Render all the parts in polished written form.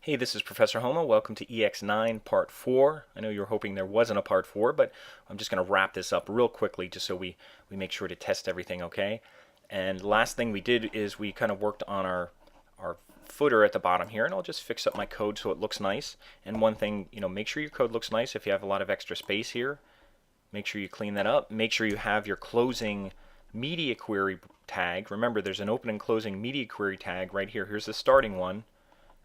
Hey, this is Professor Homa. Welcome to EX9 Part 4. I know you were hoping there wasn't a Part 4, but I'm just going to wrap this up real quickly just so we make sure to test everything okay. And last thing we did is we kind of worked on our footer at the bottom here, and I'll just fix up my code so it looks nice. And one thing, make sure your code looks nice. If you have a lot of extra space here, make sure you clean that up. Make sure you have your closing media query tag. Remember, there's an open and closing media query tag right here. Here's the starting one,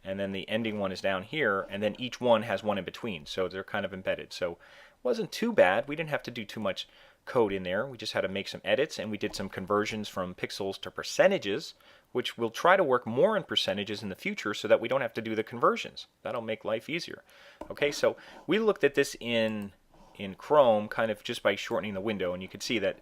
and then the ending one is down here, and then each one has one in between, so they're kind of embedded. So it wasn't too bad. We didn't have to do too much code in there. We just had to make some edits, and we did some conversions from pixels to percentages, which we'll try to work more in percentages in the future so that we don't have to do the conversions. That'll make life easier. Okay, so we looked at this in Chrome kind of just by shortening the window, and you can see that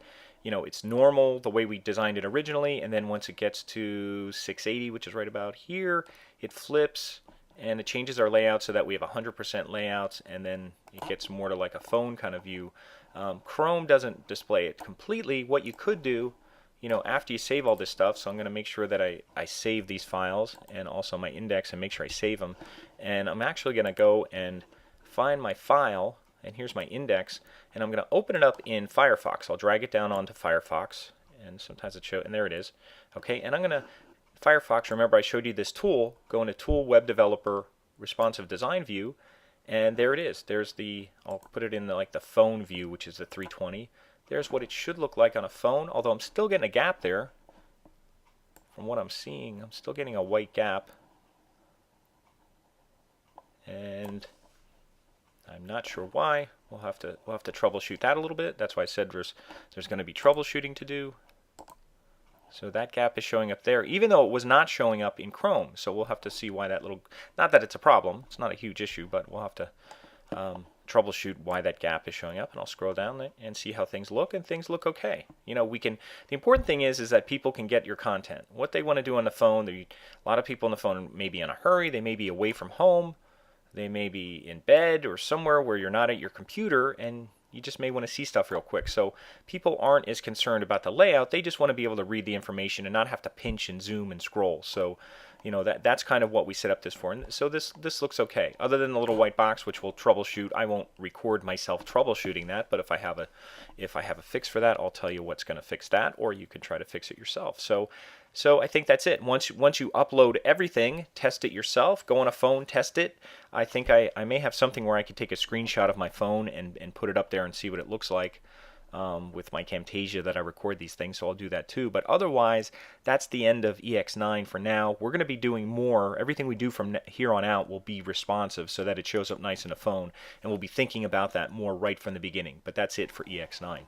it's normal the way we designed it originally, and then once it gets to 680, which is right about here, it flips and it changes our layout so that we have 100% layouts, and then it gets more to like a phone kind of view. Chrome doesn't display it completely. What you could do, after you save all this stuff, so I'm going to make sure that I save these files and also my index and make sure I save them. And I'm actually going to go and find my file, and here's my index, and I'm going to open it up in Firefox. I'll drag it down onto Firefox, and sometimes it shows, and there it is. Okay, and I'm going to, Firefox, remember I showed you this tool, go into Tool, Web Developer, Responsive Design View, and there it is. There's the, I'll put it in the phone view, which is the 320. There's what it should look like on a phone, although I'm still getting a gap there. From what I'm seeing, I'm still getting a white gap. And I'm not sure why. We'll have to troubleshoot that a little bit. That's why I said there's going to be troubleshooting to do. So that gap is showing up there, even though it was not showing up in Chrome. So we'll have to see why that little, not that it's a problem, it's not a huge issue, but we'll have to troubleshoot why that gap is showing up. And I'll scroll down and see how things look, and things look okay. We can, the important thing is that people can get your content. What they want to do on the phone, a lot of people on the phone may be in a hurry, they may be away from home, they may be in bed or somewhere where you're not at your computer, and you just may want to see stuff real quick. So people aren't as concerned about the layout. They just want to be able to read the information and not have to pinch and zoom and scroll. So that's kind of what we set up this for. And so this looks okay. Other than the little white box, which we'll troubleshoot. I won't record myself troubleshooting that, but if I have a fix for that, I'll tell you what's going to fix that, or you can try to fix it yourself. So I think that's it. Once you upload everything, test it yourself. Go on a phone, test it. I think I may have something where I could take a screenshot of my phone and put it up there and see what it looks like with my Camtasia that I record these things. So I'll do that too. But otherwise, that's the end of EX9 for now. We're going to be doing more. Everything we do from here on out will be responsive so that it shows up nice in a phone. And we'll be thinking about that more right from the beginning. But that's it for EX9.